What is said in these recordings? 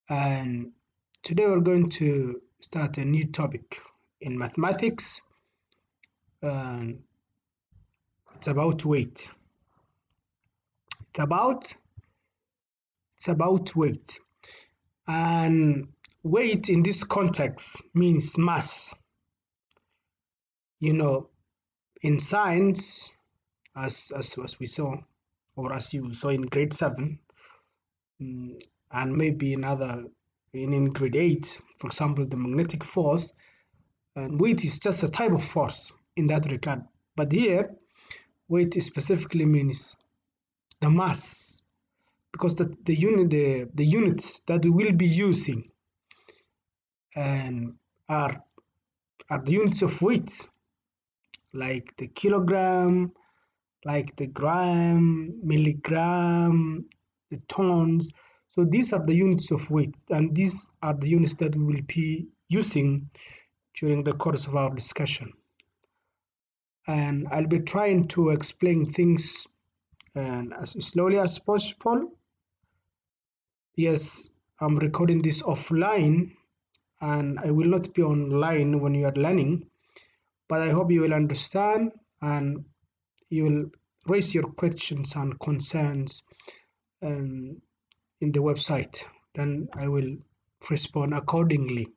and today we're going to start a new topic in mathematics, and it's about weight. It's about weight, and weight in this context means mass. You know, in science, as we saw, or as you saw in grade 7, and maybe in grade 8, for example, the magnetic force. And weight is just a type of force in that regard. But here, weight specifically means the mass, because the units that we will be using and are the units of weight, like the kilogram, like the gram, milligram, the tons. So these are the units of weight, and these are the units that we will be using during the course of our discussion. And I'll be trying to explain things as slowly as possible. Yes, I'm recording this offline, and I will not be online when you are learning, but I hope you will understand and you will raise your questions and concerns in the website. Then I will respond accordingly.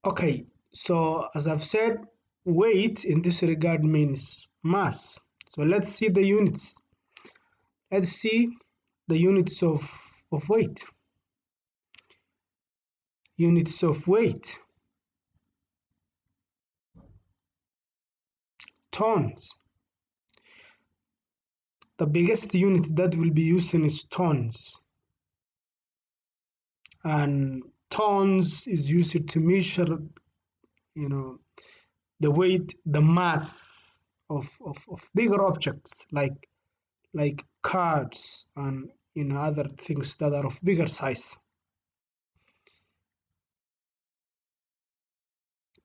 Okay, so as I've said, weight in this regard means mass. So let's see the units. Let's see the units of weight. Units of weight. Tons. The biggest unit that we'll be using is tons. And tons is used to measure, the weight, the mass of bigger objects like cars and other things that are of bigger size.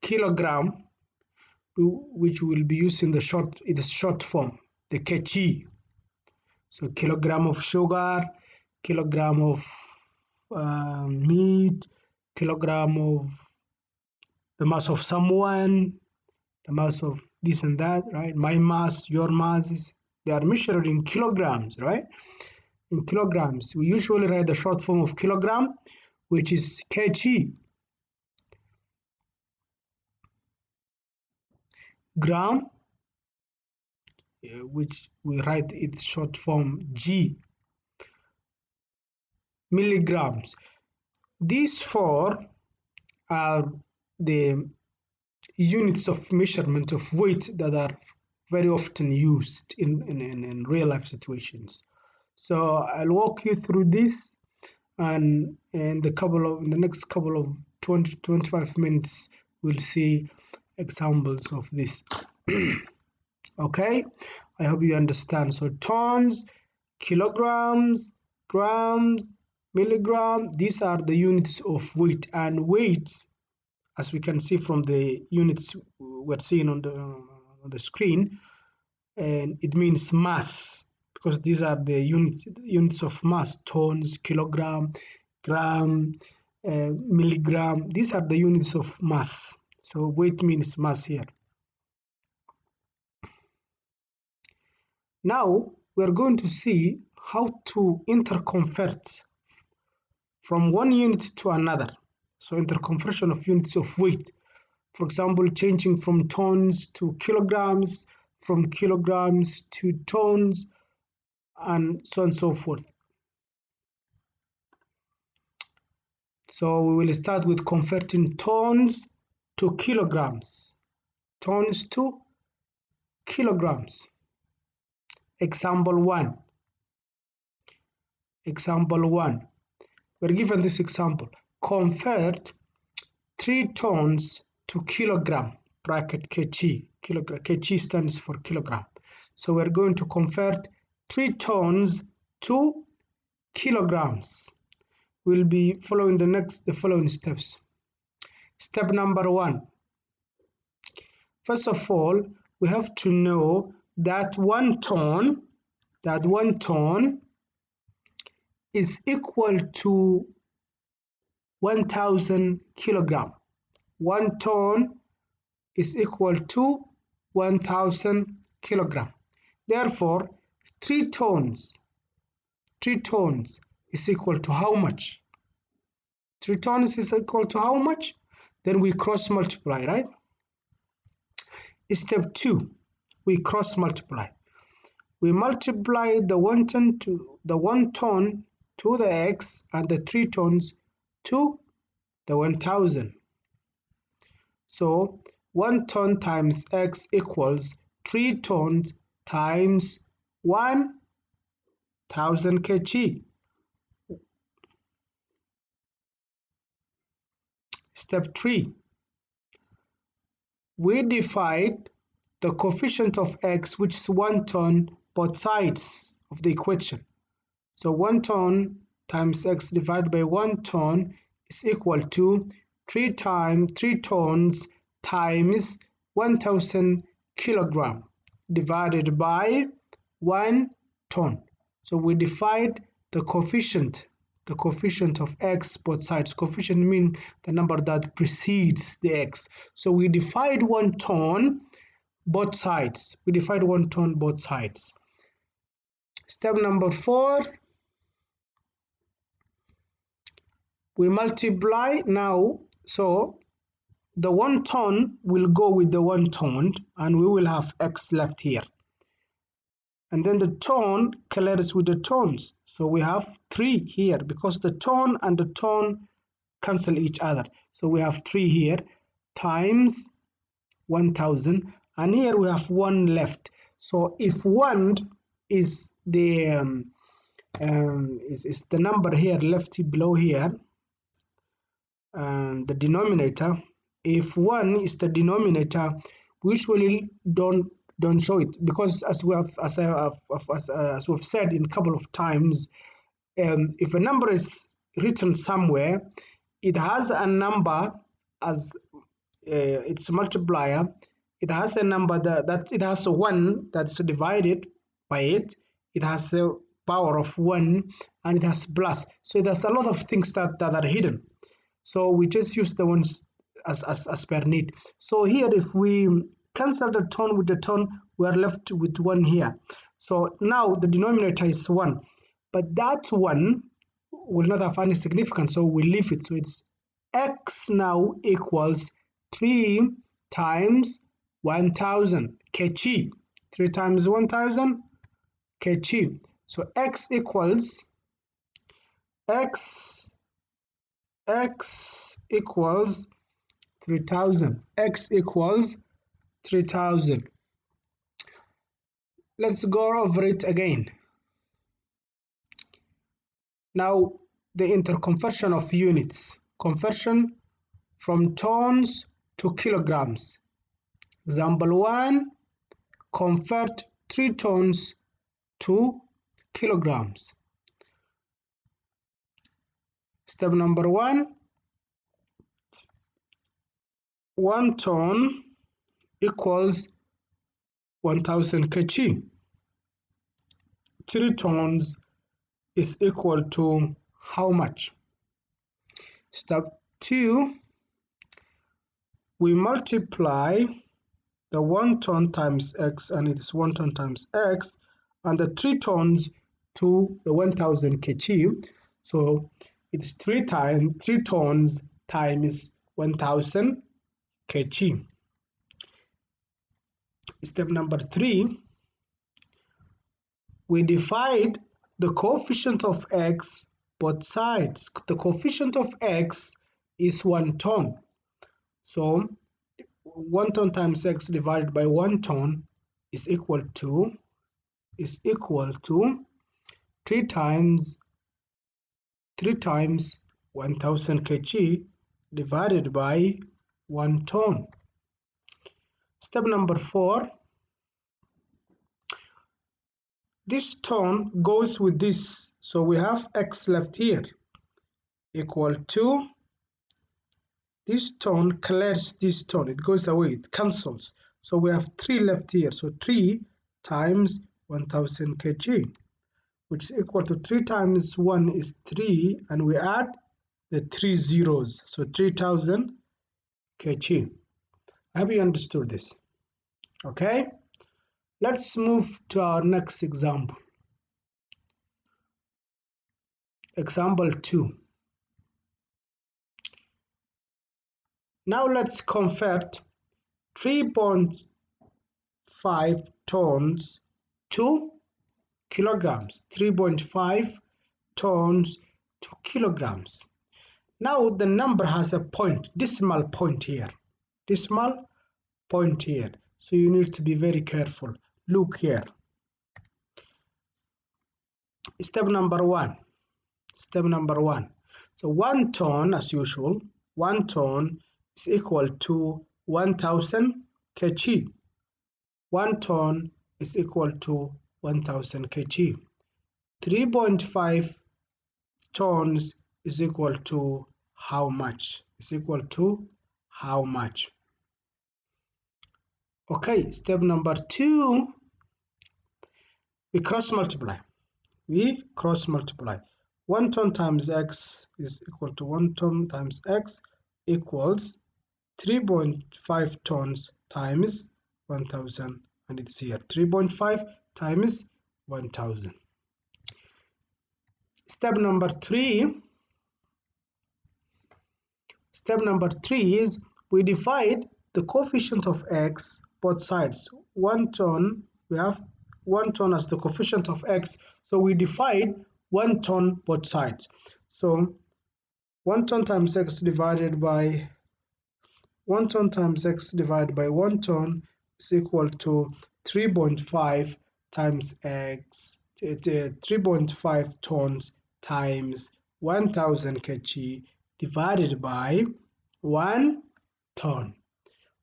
Kilogram, which we'll be using the short form, the kg. So kilogram of sugar, kilogram of meat, kilogram of the mass of someone, the mass of this and that, right? My mass, your mass, they are measured in kilograms, right? In kilograms. We usually write the short form of kilogram, which is kg. Gram, which we write its short form g. Milligrams. These four are the units of measurement of weight that are very often used in real life situations. So I'll walk you through this, and in the next couple of 20 to 25 minutes we'll see examples of this. Okay, I hope you understand. So tons, kilograms, grams, milligram, these are the units of weight. And weight, as we can see from the units we're seeing on the screen, and it means mass, because these are the units of mass: tons, kilogram, gram, milligram. These are the units of mass. So weight means mass here. Now we're going to see how to interconvert from one unit to another. So interconversion of units of weight. For example, changing from tons to kilograms, from kilograms to tons, and so on and so forth. So we will start with converting tons to kilograms. Tons to kilograms. Example 1. Example 1. We're given this example. Convert 3 tons to kilogram, bracket kg. Kg stands for kilogram. So we're going to convert 3 tons to kilograms. We'll be following the following steps. Step number 1. First of all, we have to know that 1 ton is equal to 1000 kilogram. 1 ton is equal to 1000 kilogram. Therefore, 3 tons is equal to how much? 3 tons is equal to how much? Then we cross multiply, right? Step 2, we cross multiply. We multiply the 1 ton to the x and the 3 tons to the 1000. So 1 ton times x equals 3 tons times 1000 kg. Step 3, we divide the coefficient of x, which is 1 ton, both sides of the equation. So 1 ton times x divided by 1 ton is equal to 3 tons times 1000 kilogram divided by 1 ton. So we divide the coefficient of x both sides. Coefficient means the number that precedes the x. So we divide 1 ton both sides. Step number 4, we multiply now. So the 1 ton will go with the 1 ton and we will have x left here. And then the ton collides with the tons. So we have 3 here because the ton and the ton cancel each other. So we have 3 here times 1000, and here we have 1 left. So if 1 is the is the number here left below here, the denominator, if 1 is the denominator, we usually don't show it, because as we've said in a couple of times, if a number is written somewhere, it has a number as its multiplier. It has a number that it has a 1 that's divided by it. It has a power of 1 and it has plus. So there's a lot of things that are hidden. So we just use the ones as per need. So here, if we cancel the ton with the ton, we are left with 1 here. So now the denominator is 1, but that 1 will not have any significance, so we leave it. So it's x now equals 3 times 1000 kg. 3 times 1000 kg. So x equals 3000. X equals 3000. Let's go over it again. Now the interconversion of units. Conversion from tons to kilograms. Example 1, convert 3 tons to kilograms. Step number 1, 1 ton equals 1000 kg. 3 tons is equal to how much? Step 2, we multiply the 1 ton times x, and it is 1 ton times x, and the 3 tons to the 1000 kg. So it's 3 tons times 1000 kg. Step number 3, we divide the coefficient of x both sides. The coefficient of x is 1 ton. So 1 ton times x divided by 1 ton is equal to 3 times 1000 kg divided by 1 ton. Step number 4, this ton goes with this, so we have x left here equal to this ton clears this ton, it goes away, it cancels. So we have 3 left here, so 3 times 1000 kg. which is equal to 3 times 1 is 3, and we add the 3 zeros, so 3000 kg. I hope you understood this. Okay, let's move to our next example. Example 2. Now let's convert 3.5 tons to kilograms. 3.5 tons to kilograms. Now the number has a point, decimal point here. Decimal point here. So you need to be very careful. Look here. Step number 1. Step number 1. So 1 ton, as usual, 1 ton is equal to 1000 kg. 1 ton is equal to 1000 kg. 3.5 tons is equal to how much? Is equal to how much? Okay, step number 2, we cross multiply. We cross multiply. 1 ton times x is equal to 1 ton times x equals 3.5 tons times 1000, and it's here 3.5 times 1000. Step number 3. Step number 3 is we divide the coefficient of x both sides. 1 ton, we have 1 ton as the coefficient of x, so we divide 1 ton both sides. So 1 ton times x divided by 1 ton times x divided by 1 ton is equal to 3.5 times x, 3.5 tons times 1000 kg divided by 1 ton.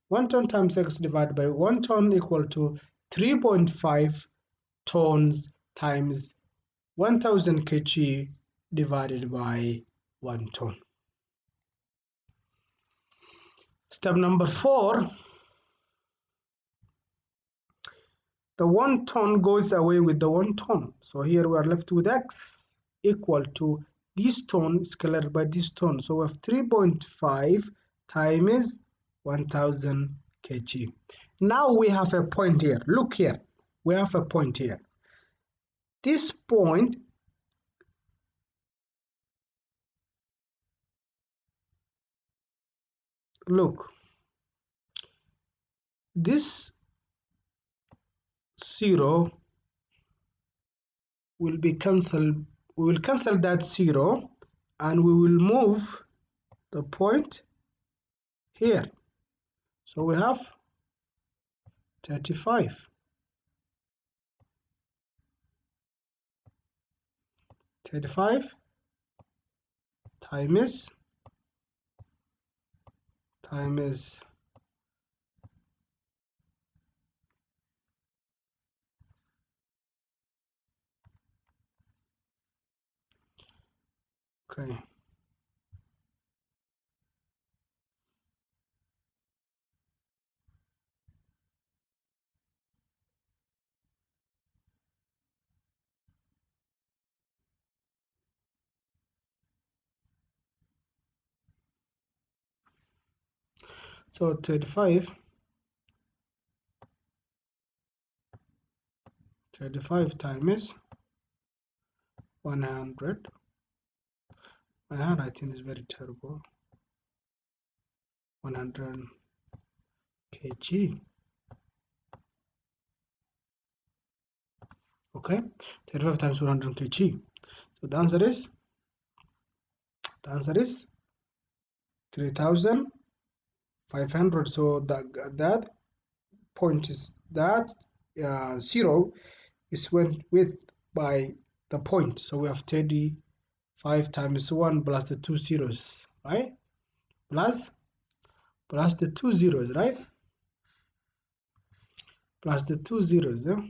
1 ton times x divided by 1 ton equal to 3.5 tons times 1000 kg divided by 1 ton. Step number 4. The 1 ton goes away with the 1 ton. So here we are left with x equal to this ton scalar by this ton. So we have 3.5 times 1000 kg. Now we have a point here. Look here. We have a point here. This point look, this 0 will be cancelled. We will cancel that 0 and we will move the point here. So we have 35. 35 times okay, so 35 times 100. My handwriting is very terrible. 100 kg. Okay, 35 times 100 kg. So the answer is 3500. So that point is that 0 is went with by the point. So we have 35 times 1 plus the 2 zeros, right? Plus the 2 zeros, right? Plus the 2 zeros, yeah?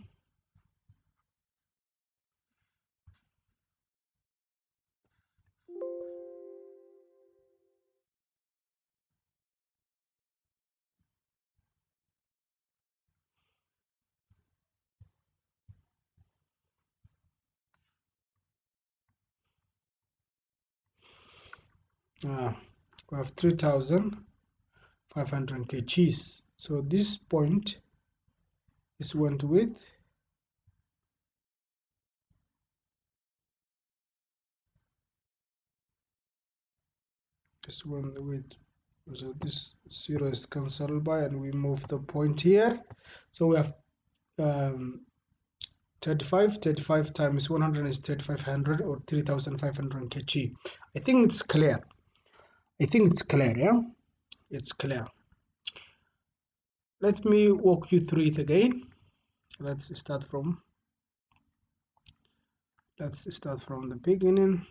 we have 3,500 kgs. So this point is went with this one with, so this 0 is cancelled by, and we move the point here. So we have 35 times 100 is 3,500 or 3,500 kg. I think it's clear. Yeah, it's clear. Let me walk you through it again. Let's start from the beginning.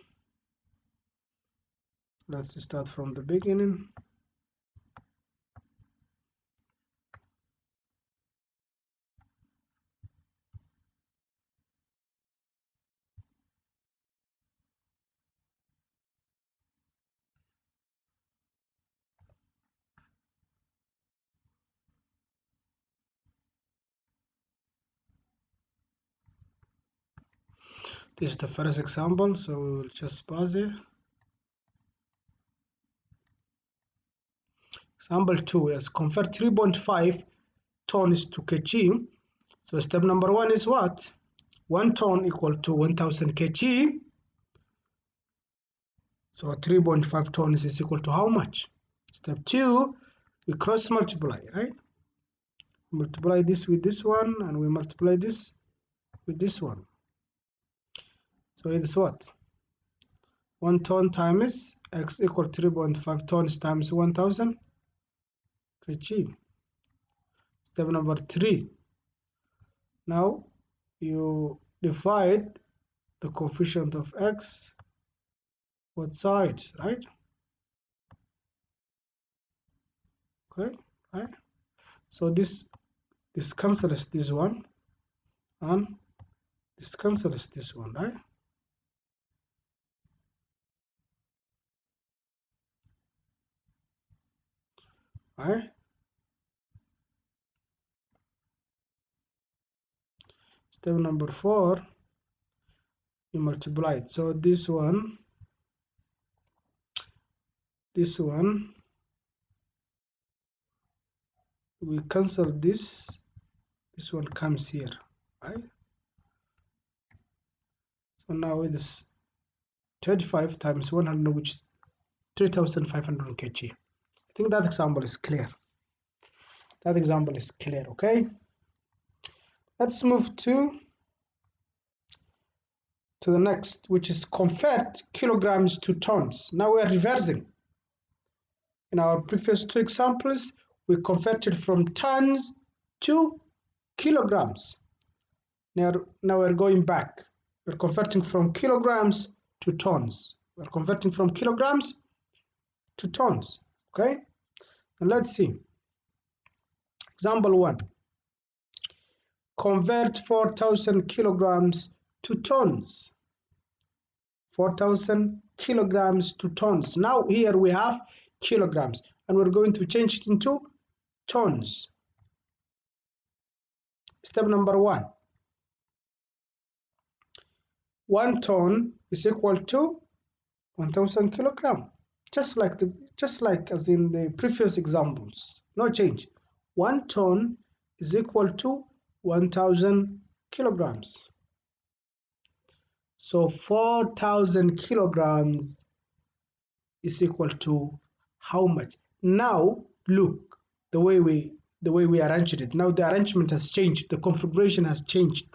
This is the first example, so we will just pause it. Example 2 is convert 3.5 tons to kg. So step number 1 is what? 1 ton equal to 1000 kg. So 3.5 tons is equal to how much? Step 2, we cross multiply, right? Multiply this with this one, and we multiply this with this one. So it's what? 1 ton times x equal 3.5 tons times 1000 kg. Step number 3. Now you divide the coefficient of x both sides, right? Okay, right? So this cancels this one, and this cancels this one, right? Right? Step number 4, you multiply it. So this one, we cancel this one comes here, right? So now it is 35 times 100, which is 3,500 kg. I think that example is clear. Okay? Let's move to the next, which is convert kilograms to tons. Now we are reversing. In our previous 2 examples, we converted from tons to kilograms. Now we're going back. We're converting from kilograms to tons. We're converting from kilograms to tons. Okay? And let's see. Example 1. Convert 4,000 kilograms to tons. 4,000 kilograms to tons. Now here we have kilograms, and we're going to change it into tons. Step number 1. 1 ton is equal to 1,000 kilogram. Just like as in the previous examples. No change. 1 ton is equal to 1,000 kilograms. So 4,000 kilograms is equal to how much? Now look, the way we arranged it. Now the arrangement has changed. The configuration has changed.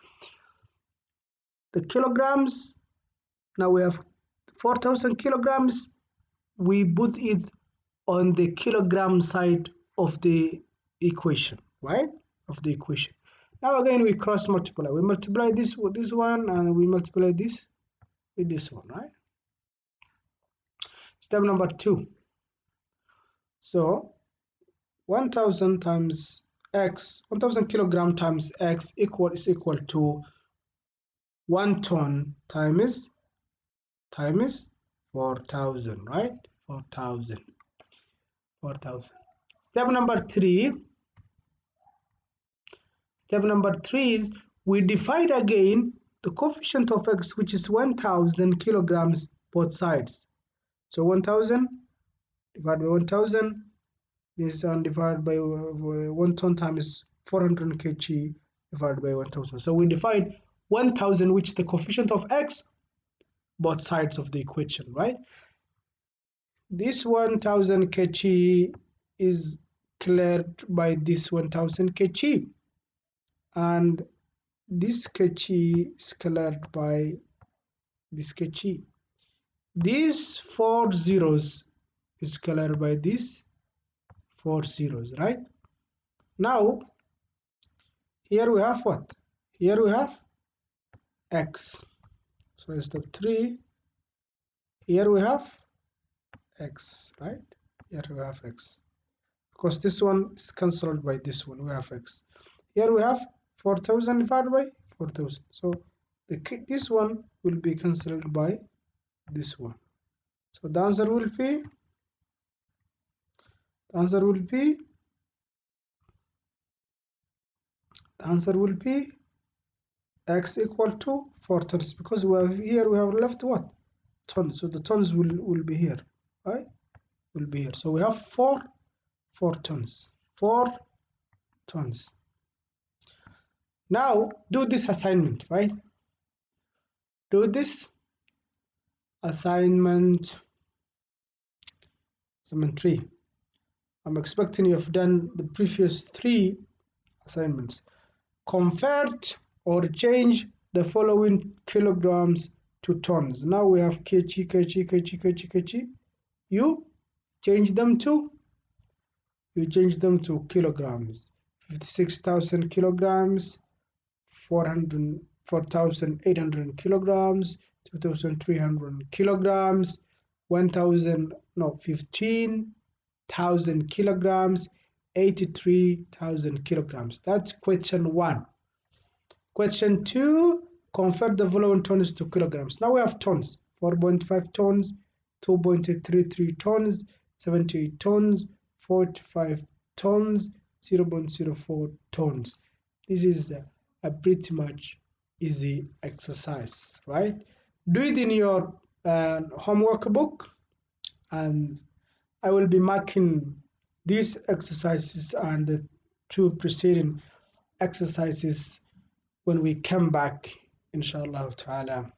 The kilograms, now we have 4,000 kilograms. We put it on the kilogram side of the equation, right? Now again, we cross multiply. We multiply this with this one, and we multiply this with this one, right? Step number 2. So 1,000 times x, 1,000 kilogram times x is equal to 1 ton times 4,000, right? 4,000. Step number 3 is we divide again the coefficient of x, which is 1,000 kilograms both sides. So 1,000 divided by 1000. This is divided by 1 ton times 400 kg divided by 1000. So we divide 1000, which is the coefficient of x, both sides of the equation, right? This 1000 kg is cleared by this 1000 kg, and this kg is cleared by this kg. These 4 zeros is cleared by these 4 zeros, right? Now, here we have what? Here we have x. So instead of 3, here we have x, right? Here we have x. Because this one is cancelled by this one, we have x. Here we have 4000 divided by 4000. So this one will be cancelled by this one. So the answer will be the answer will be x equal to 4 tons, because we have here we have left what? Tons. So the tons will be here, right? Will be here. So we have 4 tons. 4 tons. Now do this assignment, right? Do this assignment 3. I'm expecting you have done the previous 3 assignments. Convert or change the following kilograms to tons. Now we have kg. You change them to kilograms. 56,000 kilograms, 4,800 kilograms, 2,300 kilograms, 15,000 kilograms, 83,000 kilograms. That's question 1. Question 2, convert the following tons to kilograms. Now we have tons: 4.5 tons, 2.33 tons, 78 tons, 45 tons, 0.04 tons. This is a pretty much easy exercise, right? Do it in your homework book, and I will be marking these exercises and the 2 preceding exercises when we come back, inshallah ta'ala.